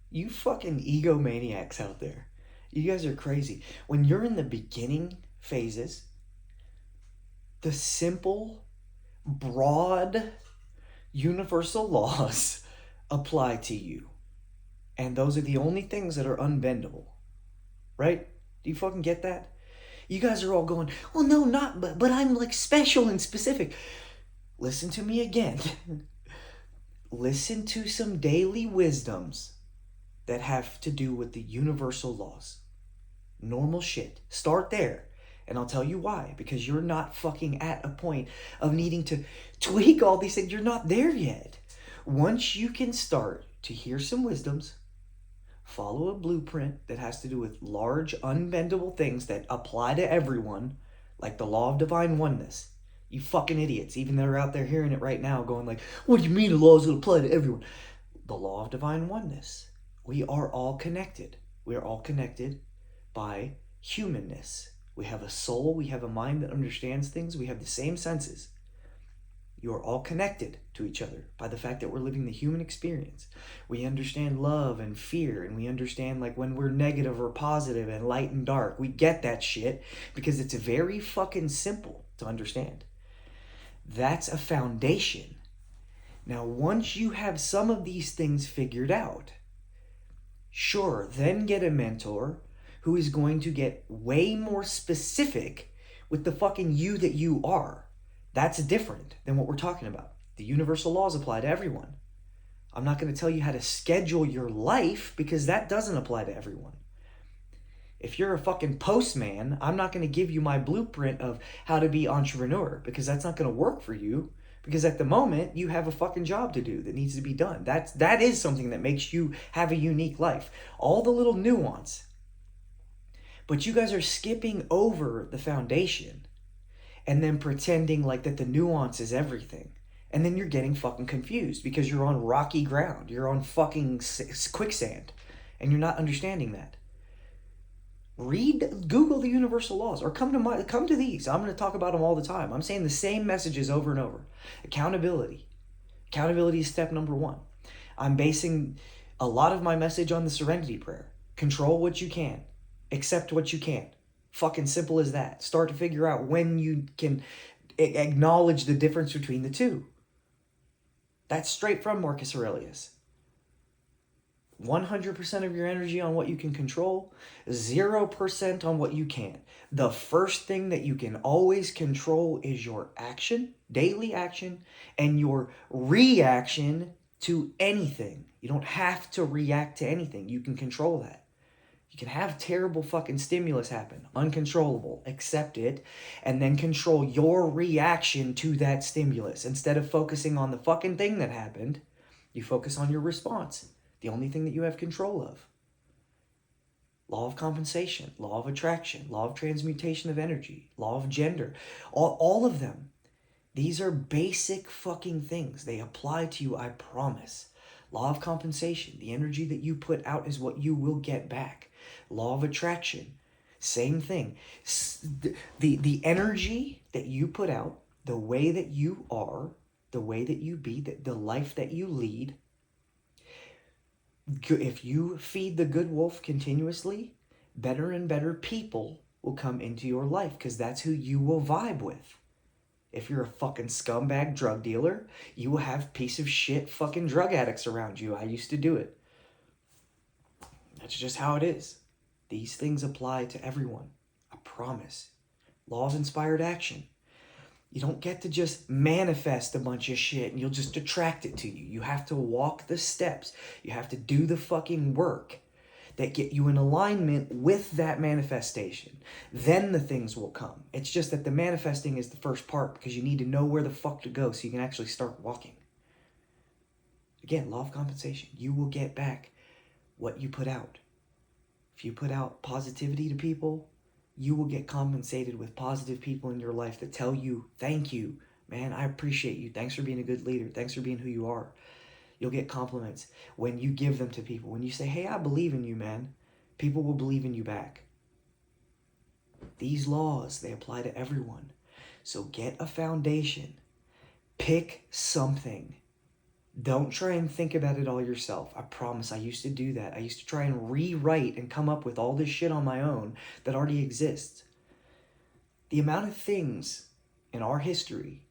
You fucking egomaniacs out there. You guys are crazy. When you're in the beginning phases, the simple, broad, universal laws apply to you. And those are the only things that are unbendable. Right? Do you fucking get that? You guys are all going, well, no, not, but I'm like special and specific. Listen to me again. Listen to some daily wisdoms that have to do with the universal laws. Normal shit. Start there. And I'll tell you why. Because you're not fucking at a point of needing to tweak all these things. You're not there yet. Once you can start to hear some wisdoms, follow a blueprint that has to do with large, unbendable things that apply to everyone, like the law of divine oneness. You fucking idiots, even they're out there hearing it right now, going like, what do you mean the laws that apply to everyone? The law of divine oneness. We are all connected. We are all connected by humanness. We have a soul, we have a mind that understands things, we have the same senses. You are all connected to each other by the fact that we're living the human experience. We understand love and fear, and we understand like when we're negative or positive and light and dark. We get that shit because it's very fucking simple to understand. That's a foundation. Now, once you have some of these things figured out, sure, then get a mentor who is going to get way more specific with the fucking you that you are. That's different than what we're talking about. The universal laws apply to everyone. I'm not going to tell you how to schedule your life because that doesn't apply to everyone. If you're a fucking postman, I'm not going to give you my blueprint of how to be entrepreneur because that's not going to work for you. Because at the moment, you have a fucking job to do that needs to be done. That is something that makes you have a unique life. All the little nuance. But you guys are skipping over the foundation and then pretending like that the nuance is everything. And then you're getting fucking confused because you're on rocky ground. You're on fucking quicksand. And you're not understanding that. Google the universal laws, or come to these. I'm going to talk about them all the time. I'm saying the same messages over and over. Accountability. Accountability is step number 1. I'm basing a lot of my message on the serenity prayer. Control what you can. Accept what you can. Fucking simple as that. Start to figure out when you can acknowledge the difference between the two. That's straight from Marcus Aurelius. 100% of your energy on what you can control, 0% on what you can't. The first thing that you can always control is your action, daily action, and your reaction to anything. You don't have to react to anything. You can control that. You can have terrible fucking stimulus happen, uncontrollable, accept it, and then control your reaction to that stimulus. Instead of focusing on the fucking thing that happened, you focus on your response. The only thing that you have control of. Law of compensation, law of attraction, law of transmutation of energy, law of gender, all of them. These are basic fucking things. They apply to you, I promise. Law of compensation, the energy that you put out is what you will get back. Law of attraction, same thing. The energy that you put out, the way that you are, the way that you be, the life that you lead, if you feed the good wolf continuously, better and better people will come into your life because that's who you will vibe with. If you're a fucking scumbag drug dealer, you will have piece of shit fucking drug addicts around you. I used to do it. That's just how it is. These things apply to everyone. I promise. Law of inspired action. You don't get to just manifest a bunch of shit and you'll just attract it to you. You have to walk the steps. You have to do the fucking work that get you in alignment with that manifestation. Then the things will come. It's just that the manifesting is the first part because you need to know where the fuck to go so you can actually start walking. Again, law of compensation. You will get back what you put out. If you put out positivity to people, you will get compensated with positive people in your life that tell you, thank you, man, I appreciate you. Thanks for being a good leader. Thanks for being who you are. You'll get compliments when you give them to people. When you say, hey, I believe in you, man, people will believe in you back. These laws, they apply to everyone. So get a foundation. Pick something. Don't try and think about it all yourself. I promise, I used to do that. I used to try and rewrite and come up with all this shit on my own that already exists. The amount of things in our history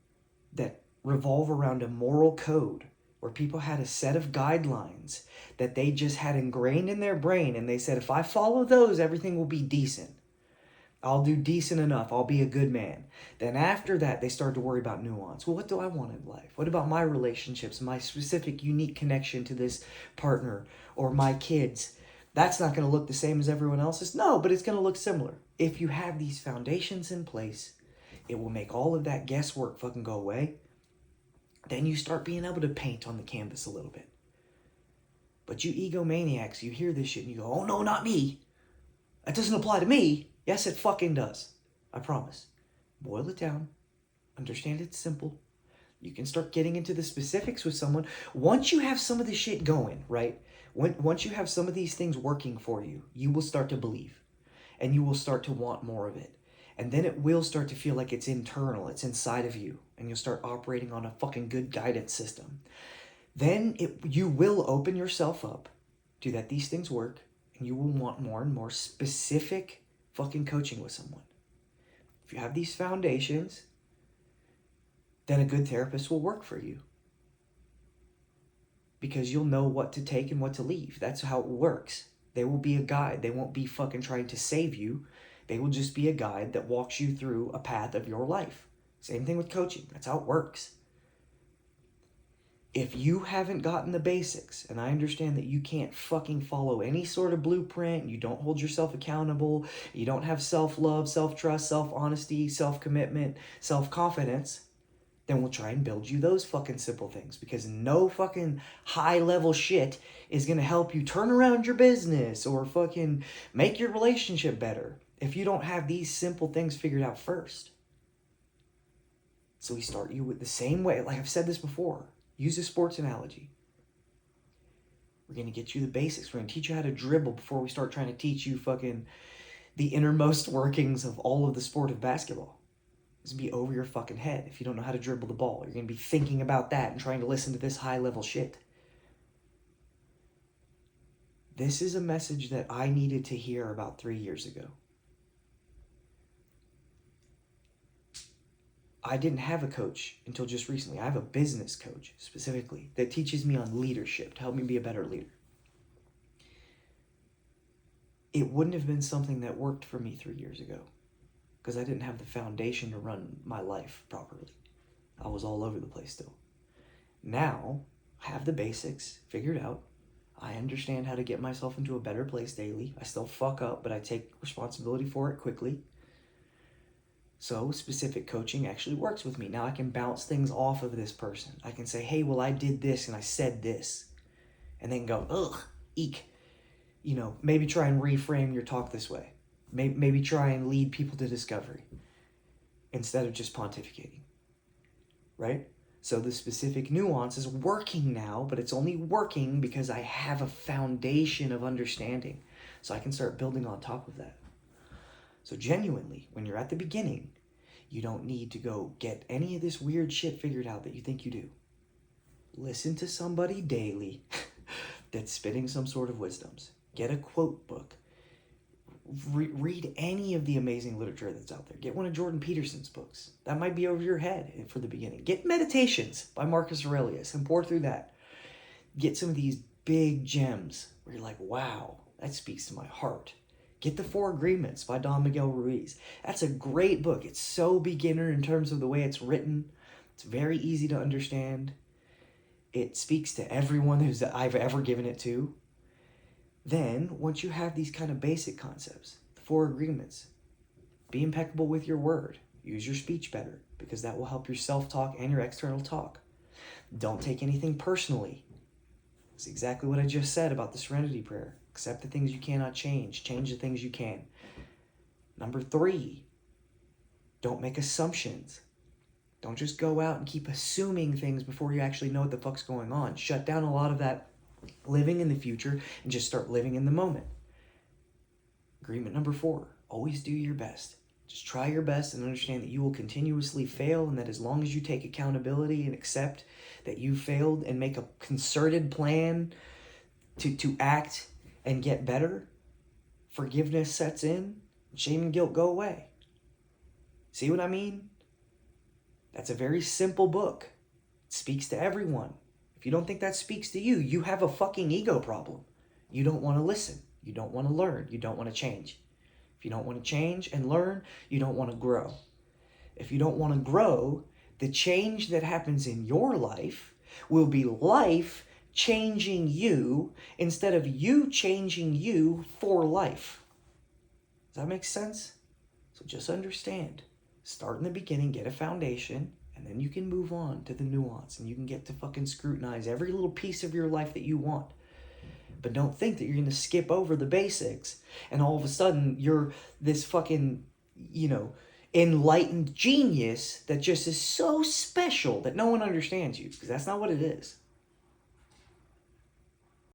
that revolve around a moral code where people had a set of guidelines that they just had ingrained in their brain, and they said, if I follow those, everything will be decent. I'll do decent enough. I'll be a good man. Then after that, they started to worry about nuance. Well, what do I want in life? What about my relationships, my specific unique connection to this partner or my kids? That's not going to look the same as everyone else's. No, but it's going to look similar. If you have these foundations in place, it will make all of that guesswork fucking go away. Then you start being able to paint on the canvas a little bit. But you egomaniacs, you hear this shit and you go, oh no, not me. That doesn't apply to me. Yes, it fucking does. I promise. Boil it down. Understand it's simple. You can start getting into the specifics with someone. Once you have some of this shit going, right? Once you have some of these things working for you, you will start to believe. And you will start to want more of it. And then it will start to feel like it's internal. It's inside of you. And you'll start operating on a fucking good guidance system. Then you will open yourself up to that these things work. And you will want more and more specific fucking coaching with someone. If you have these foundations, then a good therapist will work for you. Because you'll know what to take and what to leave. That's how it works. They will be a guide. They won't be fucking trying to save you. They will just be a guide that walks you through a path of your life. Same thing with coaching. That's how it works. If you haven't gotten the basics, and I understand that you can't fucking follow any sort of blueprint, you don't hold yourself accountable, you don't have self-love, self-trust, self-honesty, self-commitment, self-confidence, then we'll try and build you those fucking simple things, because no fucking high-level shit is going to help you turn around your business or fucking make your relationship better if you don't have these simple things figured out first. So we start you with the same way. Like I've said this before. Use a sports analogy. We're going to get you the basics. We're going to teach you how to dribble before we start trying to teach you fucking the innermost workings of all of the sport of basketball. It's going to be over your fucking head if you don't know how to dribble the ball. You're going to be thinking about that and trying to listen to this high-level shit. This is a message that I needed to hear about 3 years ago. I didn't have a coach until just recently. I have a business coach specifically that teaches me on leadership to help me be a better leader. It wouldn't have been something that worked for me 3 years ago because I didn't have the foundation to run my life properly. I was all over the place still. Now, I have the basics figured out. I understand how to get myself into a better place daily. I still fuck up, but I take responsibility for it quickly. So specific coaching actually works with me. Now I can bounce things off of this person. I can say, hey, well, I did this and I said this. And then go, ugh, eek. Maybe try and reframe your talk this way. Maybe try and lead people to discovery instead of just pontificating. Right? So the specific nuance is working now, but it's only working because I have a foundation of understanding. So I can start building on top of that. So genuinely, when you're at the beginning, you don't need to go get any of this weird shit figured out that you think you do. Listen to somebody daily that's spitting some sort of wisdoms. Get a quote book. Read any of the amazing literature that's out there. Get one of Jordan Peterson's books. That might be over your head for the beginning. Get Meditations by Marcus Aurelius and pour through that. Get some of these big gems where you're like, wow, that speaks to my heart. Get The Four Agreements by Don Miguel Ruiz. That's a great book. It's so beginner in terms of the way it's written. It's very easy to understand. It speaks to everyone I've ever given it to. Then, once you have these kind of basic concepts, the Four Agreements, be impeccable with your word. Use your speech better, because that will help your self-talk and your external talk. Don't take anything personally. It's exactly what I just said about the Serenity Prayer. Accept the things you cannot change. Change the things you can. Number 3, don't make assumptions. Don't just go out and keep assuming things before you actually know what the fuck's going on. Shut down a lot of that living in the future and just start living in the moment. Agreement number 4, always do your best. Just try your best and understand that you will continuously fail, and that as long as you take accountability and accept that you failed and make a concerted plan to act and get better, forgiveness sets in, shame and guilt go away. See what I mean? That's a very simple book. It speaks to everyone. If you don't think that speaks to you, you have a fucking ego problem. You don't want to listen. You don't want to learn. You don't want to change. If you don't want to change and learn, you don't want to grow. If you don't want to grow, the change that happens in your life will be life changing you instead of you changing you for life. Does that make sense? So just understand. Start in the beginning, get a foundation, and then you can move on to the nuance, and you can get to fucking scrutinize every little piece of your life that you want. But don't think that you're going to skip over the basics and all of a sudden you're this fucking, enlightened genius that just is so special that no one understands you, because that's not what it is.